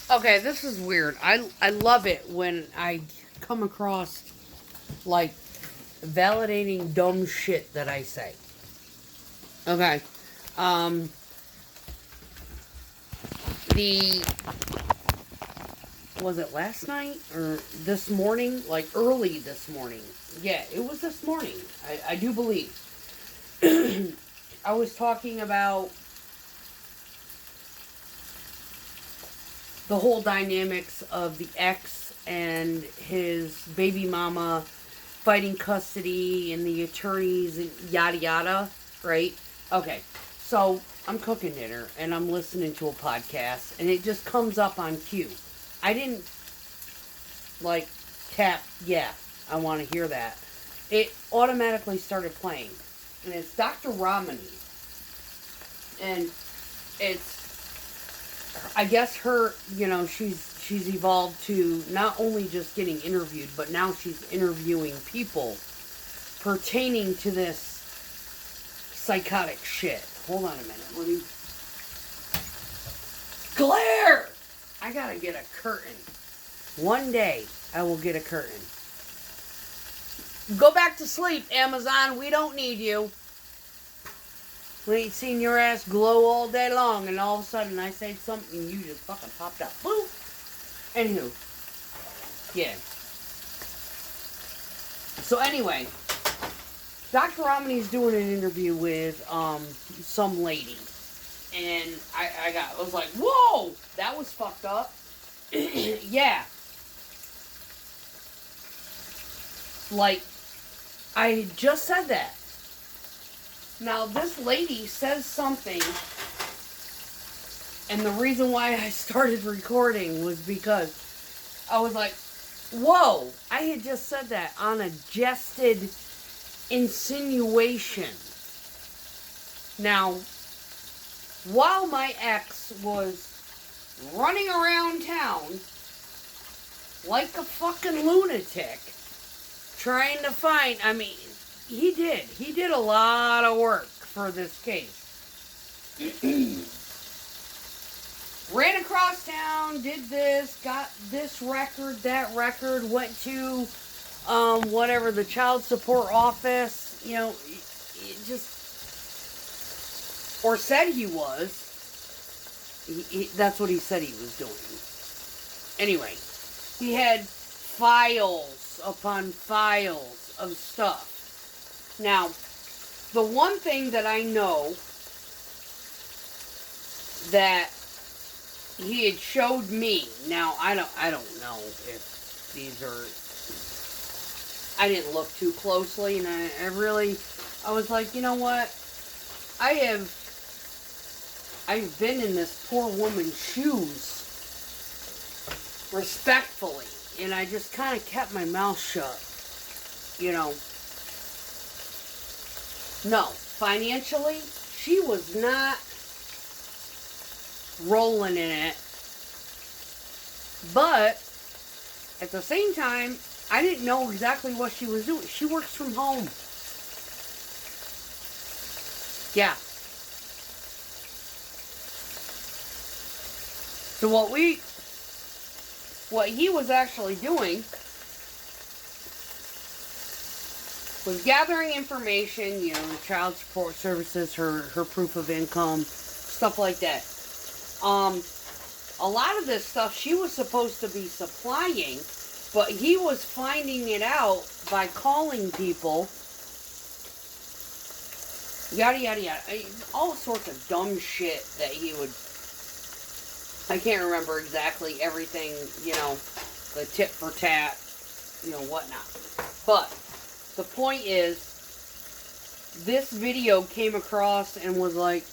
Okay, this is weird. I love it when I come across like validating dumb shit that I say. Okay. Um the was it last night or this morning? Like early this morning. Yeah, it was this morning. I do believe. I was talking about the whole dynamics of the ex and his baby mama fighting custody and the attorneys and yada yada, right? Okay, so I'm cooking dinner and I'm listening to a podcast and it just comes up on cue. I didn't like tap, yeah, I want to hear that. It automatically started playing. And it's Dr. Romney. And it's I guess her, she's evolved to not only just getting interviewed, but now she's interviewing people pertaining to this psychotic shit. Hold on a minute. Let me. Glare! I gotta get a curtain. One day, I will get a curtain. Go back to sleep, Amazon. We don't need you. We ain't seen your ass glow all day long, and all of a sudden I say something and you just fucking popped up. Boom! Anywho. Yeah. So anyway, Dr. Romney's doing an interview with some lady. And I was like, whoa! That was fucked up. Yeah. Like, I just said that. Now, this lady says something, and the reason why I started recording was because I was like, whoa, I had just said that on a jested insinuation. Now, while my ex was running around town like a fucking lunatic, trying to find, he did a lot of work for this case. Ran across town, did this, got this record, that record, went to whatever, the child support office, it just, or said he was. That's what he said he was doing. Anyway, he had files upon files of stuff. Now, the one thing that I know that he had showed me, now I don't know if these are, I didn't look too closely, and I was like, you know what, I've been in this poor woman's shoes, respectfully, and I just kind of kept my mouth shut, No, financially, she was not rolling in it. But at the same time, I didn't know exactly what she was doing. She works from home. Yeah. So what he was actually doing was gathering information, the child support services, her proof of income, stuff like that. A lot of this stuff she was supposed to be supplying, but he was finding it out by calling people, yada yada yada, all sorts of dumb shit that he would, I can't remember exactly everything, the tit for tat, whatnot. But the point is, this video came across and was like,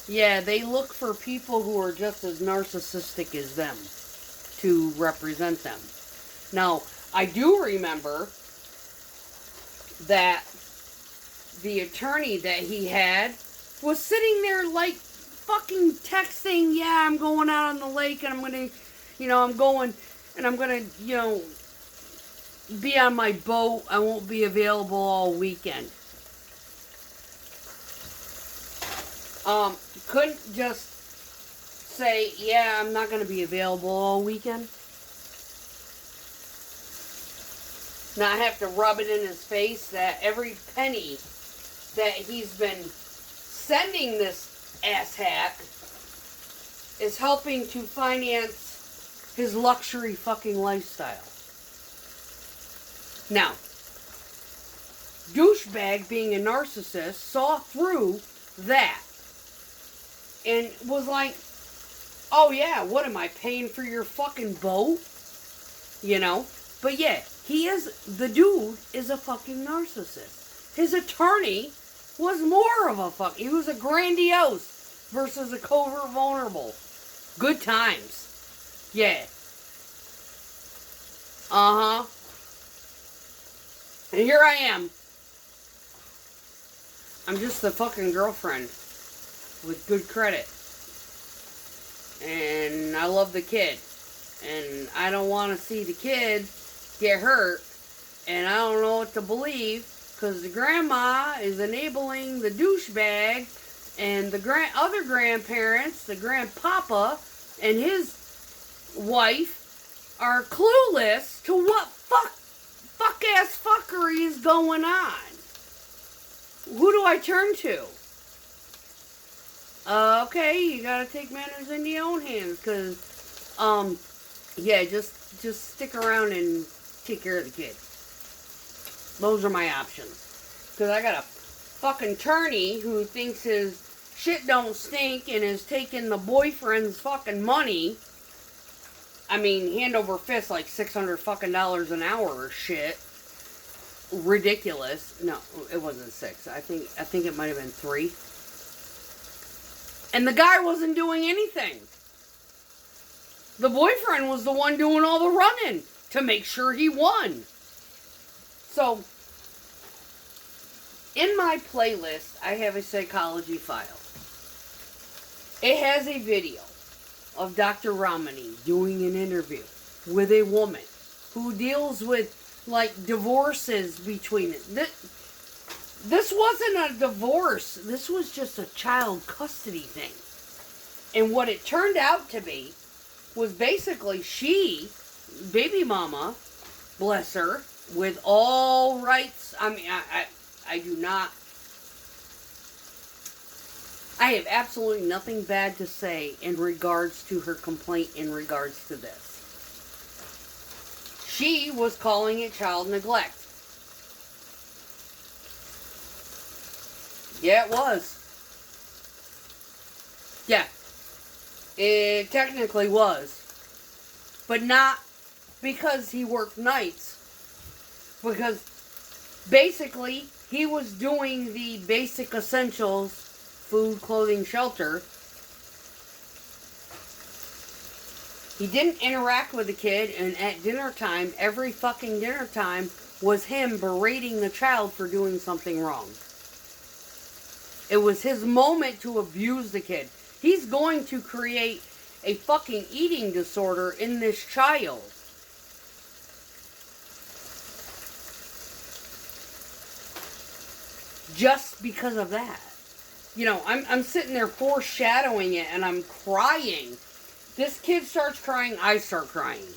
yeah, they look for people who are just as narcissistic as them to represent them. Now, I do remember that the attorney that he had was sitting there like fucking texting, yeah, I'm going out on the lake and I'm going to, be on my boat. I won't be available all weekend. Couldn't just say, yeah, I'm not going to be available all weekend. Not have to rub it in his face that every penny that he's been sending this asshat is helping to finance his luxury fucking lifestyle. Now, douchebag being a narcissist saw through that and was like, oh yeah, what am I paying for your fucking boat? You know? But yeah, the dude is a fucking narcissist. His attorney was more of a he was a grandiose versus a covert vulnerable. Good times. Yeah. Uh-huh. And here I am. I'm just a fucking girlfriend with good credit. And I love the kid. And I don't want to see the kid get hurt. And I don't know what to believe. Because the grandma is enabling the douchebag. And the other grandparents, the grandpapa and his wife, are clueless to what fuck-ass fuckery is going on. Who do I turn to? Okay, you gotta take matters into your own hands, because, yeah, just stick around and take care of the kid. Those are my options. Because I got a fucking attorney who thinks his shit don't stink and is taking the boyfriend's fucking money. I mean, hand over fist, like $600 fucking an hour or shit. Ridiculous. No, it wasn't 6. I think it might have been 3. And the guy wasn't doing anything. The boyfriend was the one doing all the running to make sure he won. So, in my playlist, I have a psychology file. It has a video of Dr. Ramani doing an interview with a woman who deals with, like, divorces between it. This wasn't a divorce. This was just a child custody thing. And what it turned out to be was basically baby mama, bless her, with all rights. I mean, I do not. I have absolutely nothing bad to say in regards to her complaint in regards to this. She was calling it child neglect. Yeah, it was. Yeah. It technically was. But not because he worked nights. Because basically, he was doing the basic essentials, food, clothing, shelter. He didn't interact with the kid, and at dinner time, every fucking dinner time, was him berating the child for doing something wrong. It was his moment to abuse the kid. He's going to create a fucking eating disorder in this child. Just because of that. You know, I'm sitting there foreshadowing it and I'm crying. This kid starts crying, I start crying.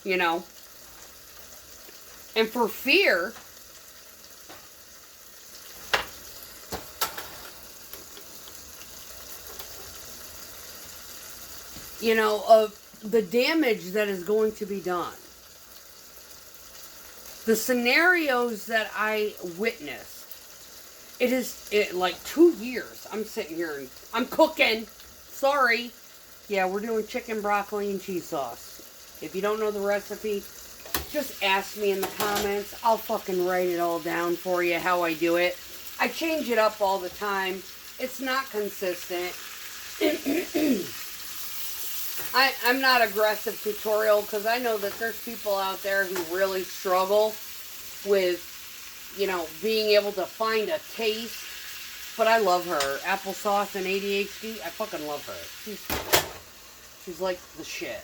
You know? And for fear, you know, of the damage that is going to be done. The scenarios that I witnessed. It is, like 2 years. I'm sitting here and I'm cooking. Sorry. Yeah, we're doing chicken, broccoli, and cheese sauce. If you don't know the recipe, just ask me in the comments. I'll fucking write it all down for you, how I do it. I change it up all the time. It's not consistent. I'm not aggressive tutorial because I know that there's people out there who really struggle with, you know, being able to find a taste. But I love her. Applesauce and ADHD, I fucking love her. She's like the shit.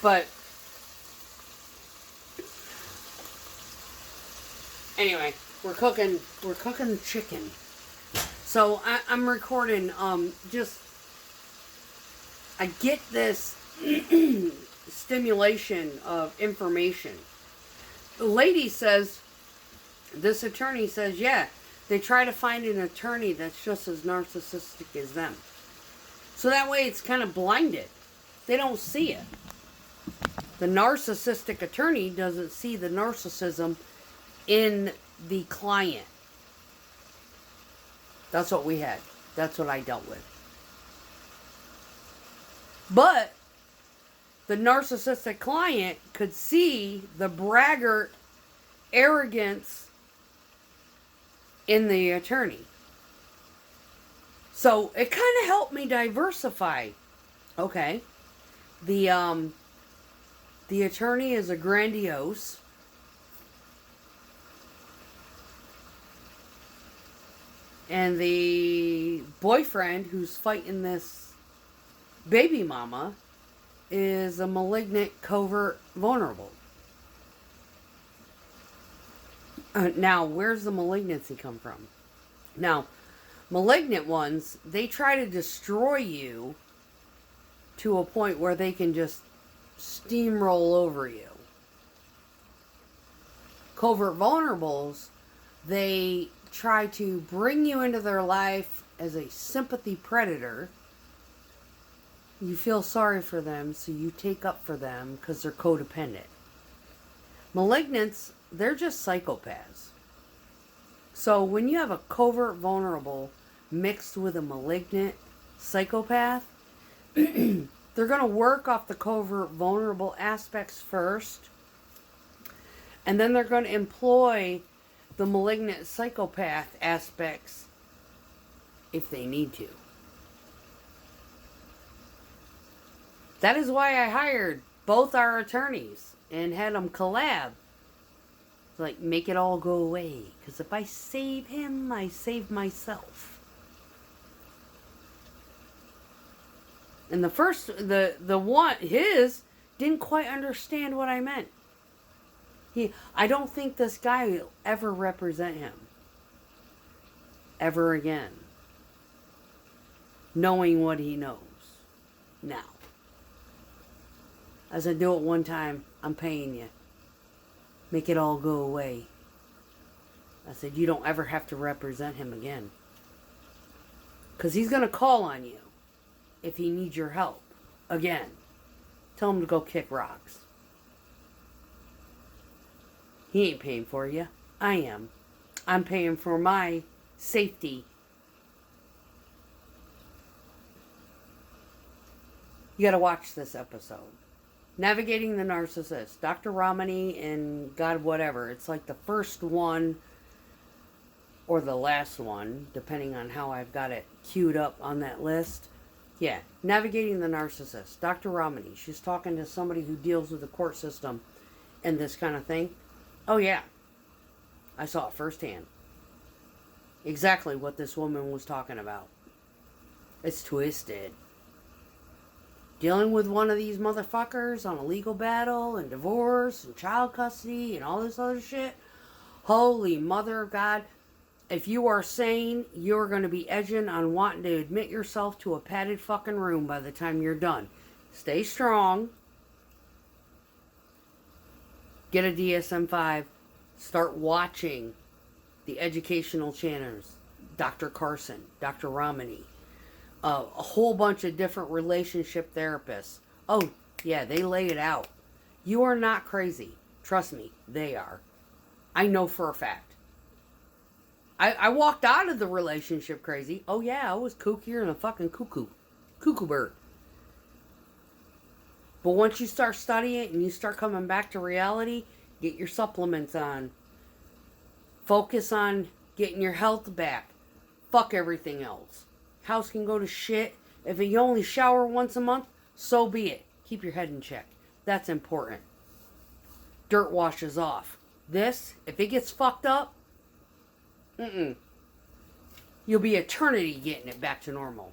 But anyway, we're cooking chicken. So I'm recording just I get this stimulation of information. The lady says, this attorney says, yeah, they try to find an attorney that's just as narcissistic as them. So that way it's kind of blinded. They don't see it. The narcissistic attorney doesn't see the narcissism in the client. That's what we had. That's what I dealt with. But the narcissistic client could see the braggart arrogance in the attorney. So it kind of helped me diversify. Okay. The attorney is a grandiose. And the boyfriend who's fighting this baby mama is a malignant, covert, vulnerable. Now, where's the malignancy come from? Now, malignant ones, they try to destroy you to a point where they can just steamroll over you. Covert vulnerables, they try to bring you into their life as a sympathy predator. You feel sorry for them, so you take up for them because they're codependent. Malignants, they're just psychopaths. So when you have a covert vulnerable mixed with a malignant psychopath, they're going to work off the covert vulnerable aspects first, and then they're going to employ the malignant psychopath aspects if they need to. That is why I hired both our attorneys and had them collab. Like, make it all go away. Because if I save him, I save myself. And the first, the one, his, didn't quite understand what I meant. I don't think this guy will ever represent him. Ever again. Knowing what he knows. Now. As I do it one time, I'm paying you. Make it all go away. I said, you don't ever have to represent him again. Because he's going to call on you if he needs your help. Again. Tell him to go kick rocks. He ain't paying for you. I am. I'm paying for my safety. You got to watch this episode. Navigating the Narcissist. Dr. Ramani and God whatever. It's like the first one or the last one, depending on how I've got it queued up on that list. Yeah, Navigating the Narcissist. Dr. Ramani. She's talking to somebody who deals with the court system and this kind of thing. Oh yeah, I saw it firsthand. Exactly what this woman was talking about. It's twisted. Dealing with one of these motherfuckers on a legal battle and divorce and child custody and all this other shit. Holy mother of God. If you are sane, you're going to be edging on wanting to admit yourself to a padded fucking room by the time you're done. Stay strong. Get a DSM-5. Start watching the educational channels. Dr. Carson, Dr. Ramani. A whole bunch of different relationship therapists. Oh, yeah, they lay it out. You are not crazy. Trust me, they are. I know for a fact. I walked out of the relationship crazy. Oh, yeah, I was kookier than a fucking cuckoo bird. But once you start studying it and you start coming back to reality, get your supplements on. Focus on getting your health back. Fuck everything else. House can go to shit. If you only shower once a month, so be it. Keep your head in check. That's important. Dirt washes off. This, if it gets fucked up, you'll be eternity getting it back to normal.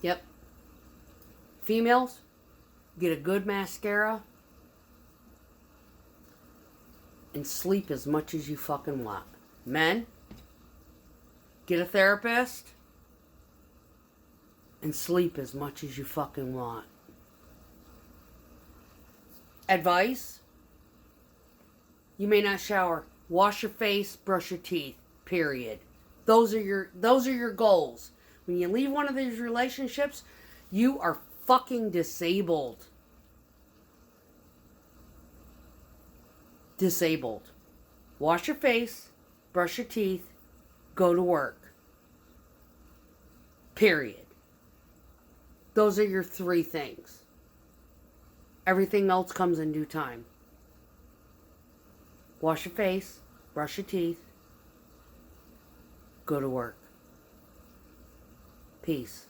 Yep. Females, get a good mascara and sleep as much as you fucking want. Men, get a therapist and sleep as much as you fucking want. Advice? You may not shower. Wash your face, brush your teeth. Period. Those are your goals. When you leave one of these relationships, you are fucking disabled. Disabled. Wash your face, brush your teeth, go to work. Period. Those are your 3 things. Everything else comes in due time. Wash your face, brush your teeth, go to work. Peace.